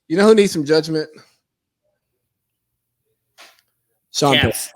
You know who needs some judgment? Sean Payton. Caps.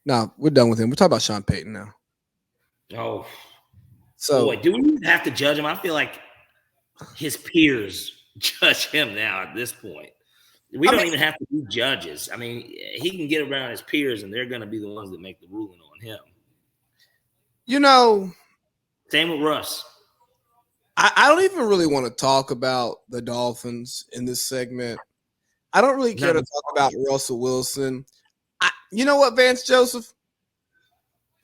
No, we're done with him. We're talking about Sean Payton now. Oh, So boy, do we even have to judge him? I feel like his peers judge him now at this point. We don't even have to be judges. I mean, he can get around his peers, and they're going to be the ones that make the ruling on him. you know, Same with Russ. I don't even really want to talk about the Dolphins in this segment. I don't really care to talk about Russell Wilson. You know what, Vance Joseph?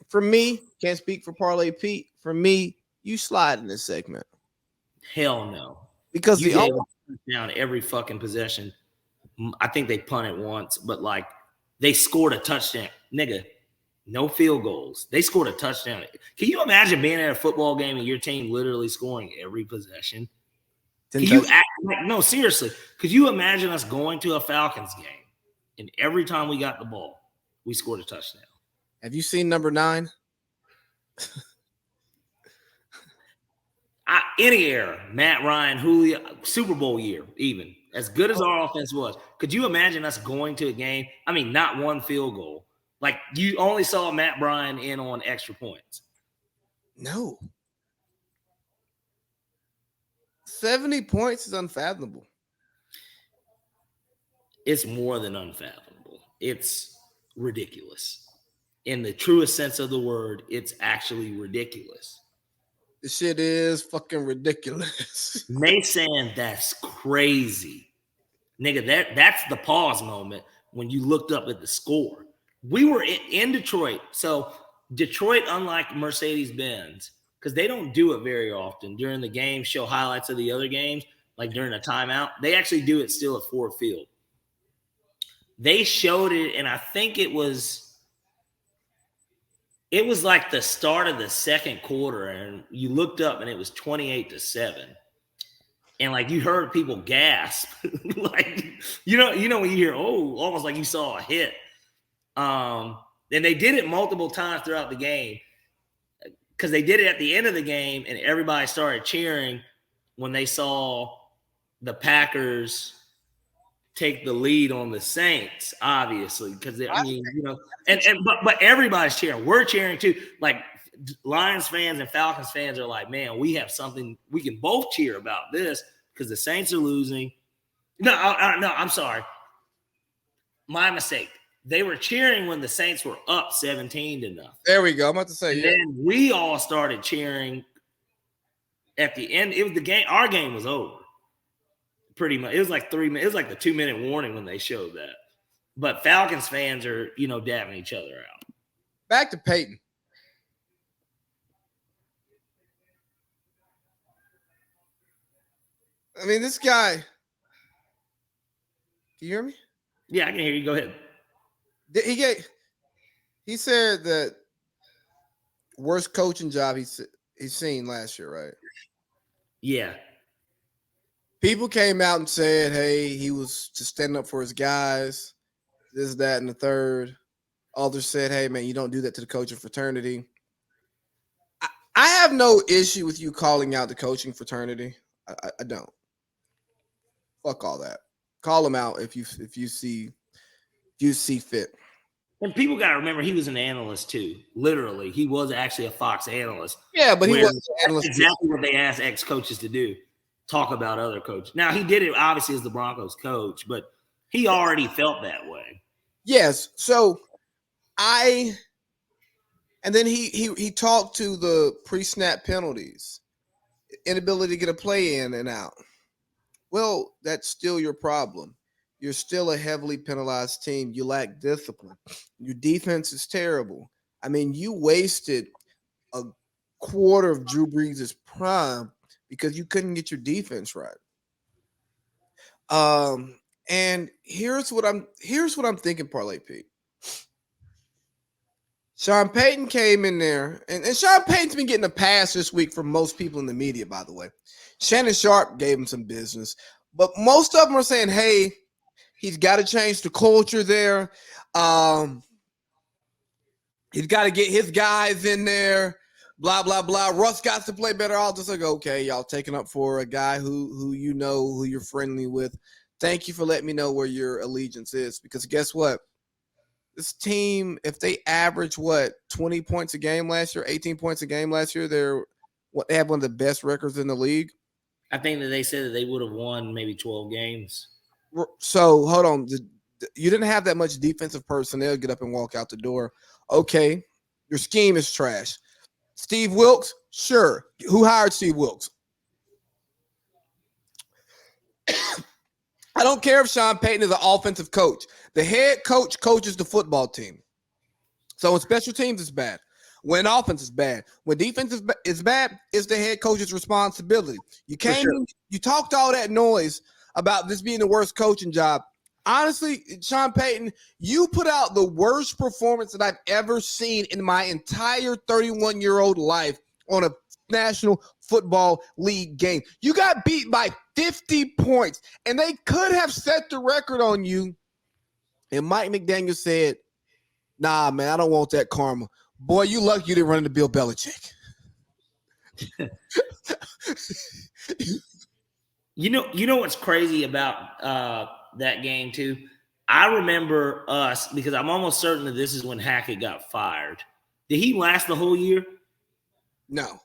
For me, can't speak for Parlay Pete. For me, you slide in this segment. Hell no. Because you gave them down every fucking possession. I think they punted once, but like they scored a touchdown. Nigga, no field goals. They scored a touchdown. Can you imagine being at a football game and your team literally scoring every possession? No, seriously. Could you imagine us going to a Falcons game and every time we got the ball, we scored a touchdown? Have you seen number 9? Any era, Matt Ryan, Julio, Super Bowl year, even as good as our offense was, could you imagine us going to a game? I mean, not one field goal. Like you only saw Matt Ryan in on extra points. No. 70 points is unfathomable. It's more than unfathomable. It's ridiculous. In the truest sense of the word, it's actually ridiculous. This shit is fucking ridiculous. Mason, that's crazy. Nigga, that's the pause moment when you looked up at the score. We were in Detroit. So Detroit, unlike Mercedes-Benz, because they don't do it very often during the game, show highlights of the other games, like during a timeout. They actually do it still at Ford Field. They showed it, and I think it was like the start of the second quarter, and you looked up, and it was 28-7. And like you heard people gasp, like you know when you hear almost like you saw a hit. And they did it multiple times throughout the game because they did it at the end of the game, and everybody started cheering when they saw the Packers take the lead on the Saints, obviously, because I mean, but everybody's cheering. We're cheering too. Like Lions fans and Falcons fans are like, man, we have something we can both cheer about this because the Saints are losing. No, I'm sorry. My mistake. They were cheering when the Saints were up 17-0. There we go. I'm about to say, and then we all started cheering at the end. It was the game. Our game was over. Pretty much. It was like 3 minutes. It was like the 2-minute warning when they showed that. But Falcons fans are, dabbing each other out. Back to Payton. I mean, this guy. Can you hear me? Yeah, I can hear you. Go ahead. He said that worst coaching job he's seen last year, right? Yeah. People came out and said, hey, he was just standing up for his guys, this, that, and the third. Others said, hey, man, you don't do that to the coaching fraternity. I have no issue with you calling out the coaching fraternity. I don't. Fuck all that. Call them out if you see fit. And people got to remember he was an analyst too. Literally, he was actually a Fox analyst. Yeah, but he was an analyst. Exactly what they asked ex-coaches to do. Talk about other coaches. Now, he did it obviously as the Broncos coach, but he already felt that way. Yes. So and then he talked to the pre-snap penalties, inability to get a play in and out. Well, that's still your problem. You're still a heavily penalized team. You lack discipline. Your defense is terrible. I mean, you wasted a quarter of Drew Brees' prime because you couldn't get your defense right. And here's what I'm thinking, Parlay Pete. Sean Payton came in there, and Sean Payton's been getting a pass this week from most people in the media, by the way. Shannon Sharp gave him some business, but most of them are saying, hey, he's got to change the culture there. He's got to get his guys in there. blah blah blah. Russ got to play better. I'll just like, okay, y'all taking up for a guy who you know, who you're friendly with. Thank you for letting me know where your allegiance is, because guess what? This team, if they average 20 points a game last year, 18 points a game last year, they have one of the best records in the league. I think that they said that they would have won maybe 12 games. So hold on, you didn't have that much defensive personnel get up and walk out the door. Okay, your scheme is trash. Steve Wilks, sure. Who hired Steve Wilks? I don't care if Sean Payton is an offensive coach. The head coach coaches the football team. So when special teams is bad, when offense is bad, when defense is bad, it's the head coach's responsibility. You came in, you talked all that noise about this being the worst coaching job. Honestly, Sean Payton, you put out the worst performance that I've ever seen in my entire 31-year-old life on a National Football League game. You got beat by 50 points, and they could have set the record on you. And Mike McDaniel said, nah, man, I don't want that karma. Boy, you lucky you didn't run into Bill Belichick. You know what's crazy about that game too? I remember us, because I'm almost certain that this is when Hackett got fired. Did he last the whole year? No.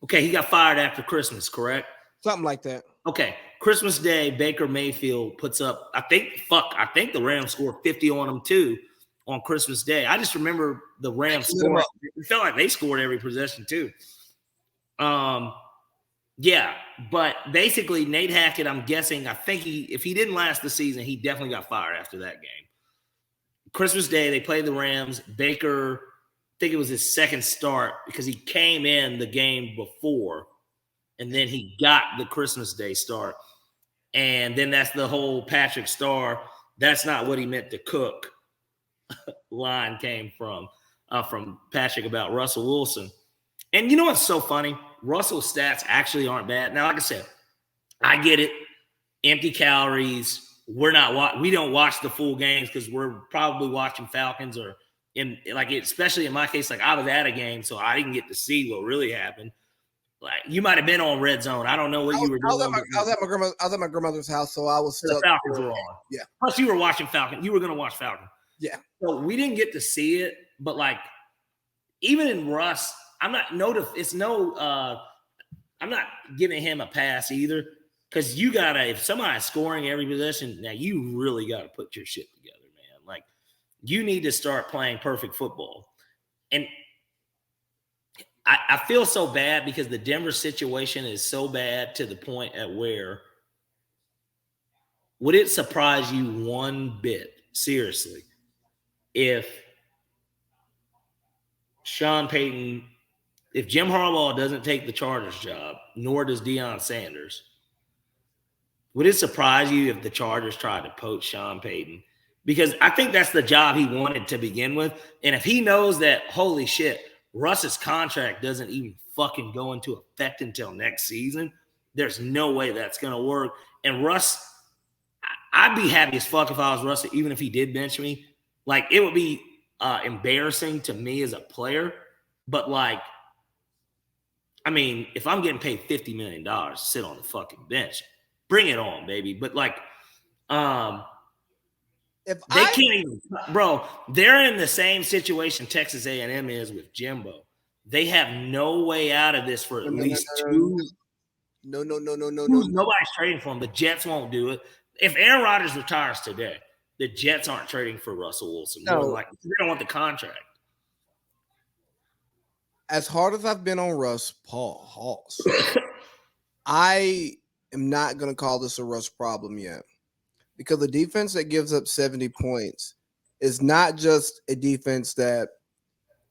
Okay, he got fired after Christmas, correct? Something like that. Okay, Christmas Day, Baker Mayfield puts up, I think the Rams scored 50 on them too on Christmas Day. I just remember the Rams scoring. It felt like they scored every possession too. Yeah, but basically Nate Hackett, I'm guessing, I think if he didn't last the season, he definitely got fired after that game. Christmas Day, they played the Rams. Baker, I think it was his second start because he came in the game before, and then he got the Christmas Day start. And then that's the whole Patrick Starr, that's not what he meant to cook line came from Patrick about Russell Wilson. And you know what's so funny? Russell's stats actually aren't bad. Now, like I said, I get it. Empty calories. We don't watch the full games because we're probably watching Falcons, or especially in my case, like I was at a game, so I didn't get to see what really happened. Like you might have been on Red Zone. I don't know what you were doing. I was at my grandmother's house, so I was stuck. The Falcons were on. Yeah. Plus, you were watching Falcon. You were going to watch Falcon. Yeah. So we didn't get to see it, but like even in Russ, I'm not giving him a pass either, because if somebody's scoring every possession, now you really got to put your shit together, man. Like you need to start playing perfect football. And I feel so bad because the Denver situation is so bad to the point at where would it surprise you one bit, seriously, if if Jim Harbaugh doesn't take the Chargers job, nor does Deion Sanders, would it surprise you if the Chargers tried to poach Sean Payton? Because I think that's the job he wanted to begin with. And if he knows that, holy shit, Russ's contract doesn't even fucking go into effect until next season, there's no way that's going to work. And Russ, I'd be happy as fuck if I was Russ, even if he did bench me. Like, it would be embarrassing to me as a player. But, like, I mean, if I'm getting paid $50 million to sit on the fucking bench, bring it on, baby. But, like, can't even, bro, they're in the same situation Texas A&M is with Jimbo. They have no way out of this for at least two. No. Nobody's trading for him. The Jets won't do it. If Aaron Rodgers retires today, the Jets aren't trading for Russell Wilson. No. They don't want the contract. As hard as I've been on Russ Paul Hoss, I am not going to call this a Russ problem yet, because the defense that gives up 70 points is not just a defense that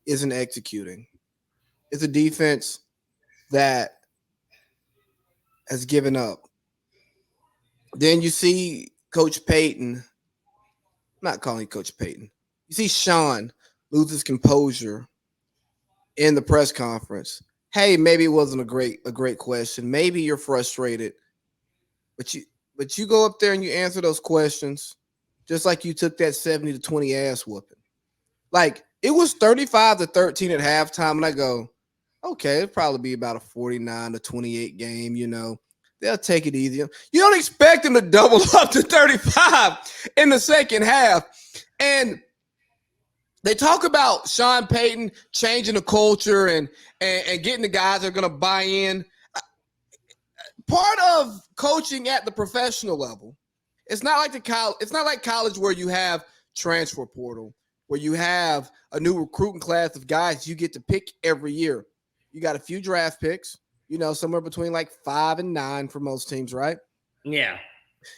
isn't executing. It's a defense that has given up. Then you see Coach Payton, I'm not calling Coach Payton. You see Sean lose his composure in the press conference. Hey, maybe it wasn't a great question. Maybe you're frustrated, but you go up there and you answer those questions just like you took that 70-20 ass whooping. Like, it was 35-13 at halftime, and I go, Okay, it'll probably be about a 49-28 game. They'll take it easy. You don't expect them to double up to 35 in the second half. And they talk about Sean Payton changing the culture and getting the guys that are going to buy in. Part of coaching at the professional level, it's not like college where you have transfer portal, where you have a new recruiting class of guys you get to pick every year. You got a few draft picks, somewhere between like 5 and 9 for most teams, right? Yeah.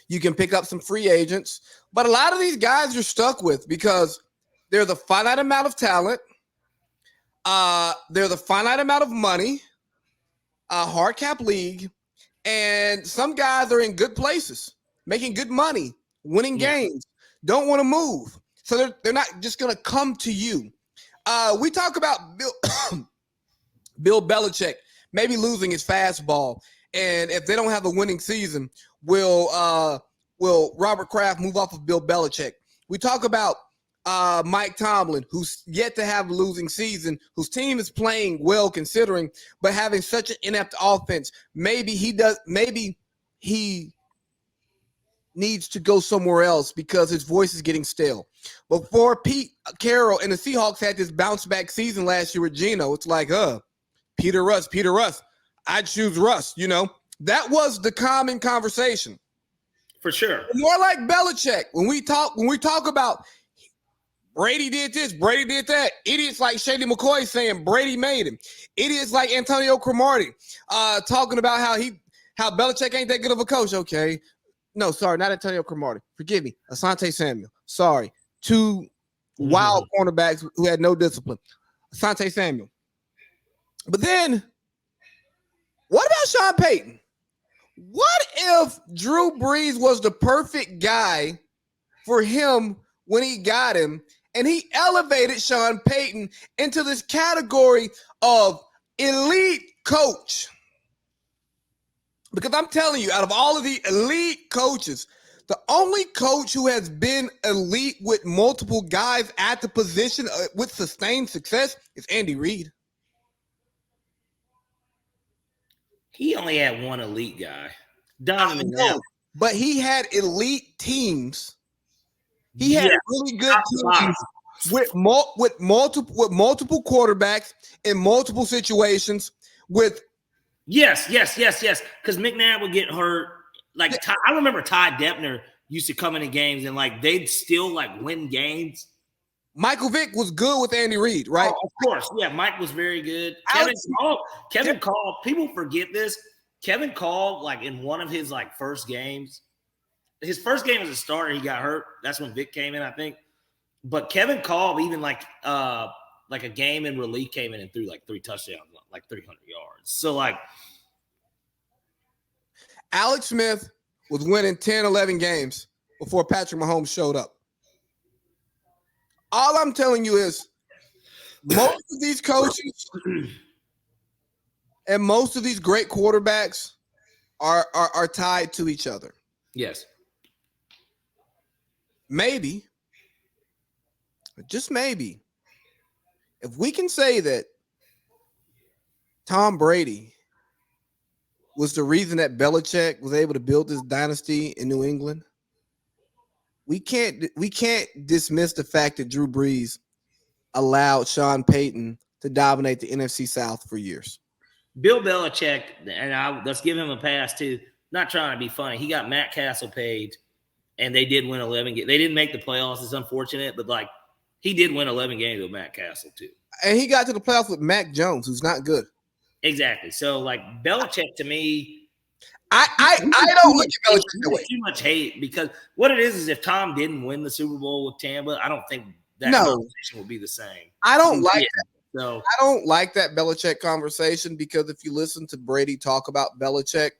You can pick up some free agents, but a lot of these guys you're stuck with because they're the finite amount of talent. They're the finite amount of money, hard cap league, and some guys are in good places, making good money, winning games, don't want to move. So they're not just going to come to you. We talk about Bill Belichick maybe losing his fastball, and if they don't have a winning season, will Robert Kraft move off of Bill Belichick? We talk about Mike Tomlin, who's yet to have a losing season, whose team is playing well considering, but having such an inept offense. Maybe he needs to go somewhere else because his voice is getting stale. Before Pete Carroll and the Seahawks had this bounce back season last year with Geno, it's like, Peter Russ, I'd choose Russ. That was the common conversation. For sure. More like Belichick. When we talk about Brady did this, Brady did that. Idiots like Shady McCoy saying Brady made him. Idiots like Antonio Cromartie talking about how Belichick ain't that good of a coach. Okay. No, sorry, not Antonio Cromartie. Forgive me. Asante Samuel. Sorry. Two wild cornerbacks who had no discipline. Asante Samuel. But then, what about Sean Payton? What if Drew Brees was the perfect guy for him when he got him, and he elevated Sean Payton into this category of elite coach? Because I'm telling you, out of all of the elite coaches, the only coach who has been elite with multiple guys at the position with sustained success is Andy Reid. He only had one elite guy. Donovan. But he had elite teams. He had really good teams with multiple quarterbacks in multiple situations. Yes. Because McNabb would get hurt. Like I remember Ty Depner used to come into games and like they'd still like win games. Michael Vick was good with Andy Reid, right? Oh, of course, yeah. Mike was very good. Kevin Call. People forget this. Kevin Call, like in one of his like first games, his first game as a starter, he got hurt. That's when Vic came in, I think. But Kevin Call, even like a game in relief, came in and threw like 3 touchdowns, like 300 yards. So like Alex Smith was winning 10, 11 games before Patrick Mahomes showed up. All I'm telling you is most of these coaches and most of these great quarterbacks are tied to each other. Yes. Maybe, just maybe, if we can say that Tom Brady was the reason that Belichick was able to build this dynasty in New England, we can't dismiss the fact that Drew Brees allowed Sean Payton to dominate the NFC South for years. Bill Belichick, and let's give him a pass too. Not trying to be funny. He got Matt Castle paid, and they did win 11 games. They didn't make the playoffs. It's unfortunate, but like he did win 11 games with Matt Castle too. And he got to the playoffs with Mac Jones, who's not good. Exactly. So like Belichick to me, I don't look at Belichick that way. Too much hate because what it is if Tom didn't win the Super Bowl with Tampa, I don't think that conversation would be the same. I don't like that. So I don't like that Belichick conversation because if you listen to Brady talk about Belichick,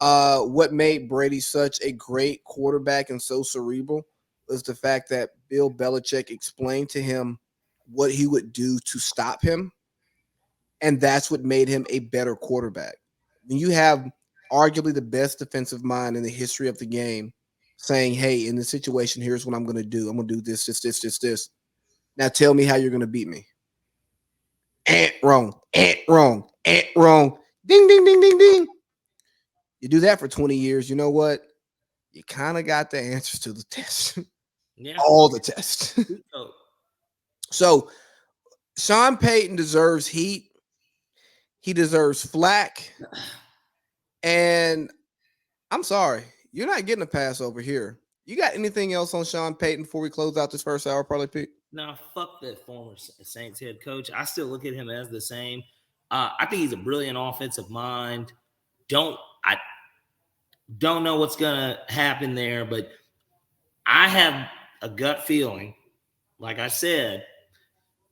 what made Brady such a great quarterback and so cerebral was the fact that Bill Belichick explained to him what he would do to stop him. And that's what made him a better quarterback. When you have arguably the best defensive mind in the history of the game saying, hey, in this situation, here's what I'm going to do. I'm going to do this. Now tell me how you're going to beat me. Wrong. Wrong. Ding, ding, ding, ding, ding. You do that for 20 years. You know what? You kind of got the answers to the test. Yeah. All the tests. Oh, So Sean Payton deserves heat. He deserves flack. And I'm sorry, you're not getting a pass over here. You got anything else on Sean Payton before we close out this first hour, Parlay Pete? no, fuck that former Saints head coach. I still look at him as the same. I think he's a brilliant offensive mind. I don't know what's gonna happen there, but I have a gut feeling, like I said,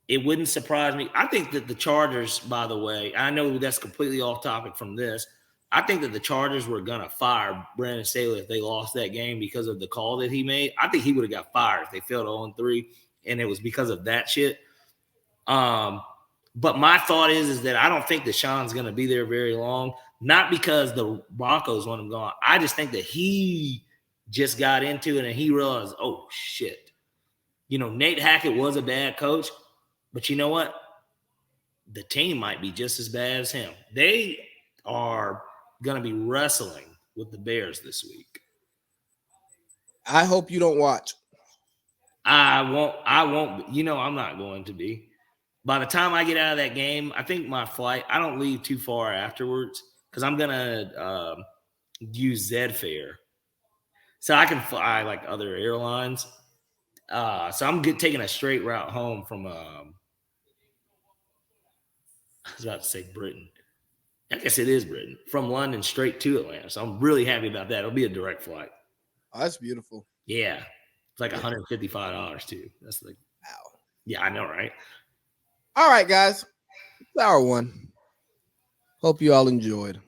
it wouldn't surprise me. I think that the Chargers, by the way, I know that's completely off topic from this. I think that the Chargers were going to fire Brandon Staley if they lost that game because of the call that he made. I think he would have got fired if they failed 0-3, and it was because of that shit. But my thought is that I don't think that Sean's going to be there very long, not because the Broncos want him gone. I just think that he just got into it and he realized, oh, shit. Nate Hackett was a bad coach, but you know what? The team might be just as bad as him. They are going to be wrestling with the Bears this week. I hope you don't watch. I won't. I'm not going to be. By the time I get out of that game, I think my flight, I don't leave too far afterwards because I'm going to use Zed-Fare. So I can fly like other airlines. So I'm taking a straight route home from, I was about to say Britain. I guess it is Britain. From London straight to Atlanta. So I'm really happy about that. It'll be a direct flight. Oh, that's beautiful. Yeah. It's like $155 too. That's like, wow. Yeah, I know, right? All right, guys. It's hour one. Hope you all enjoyed.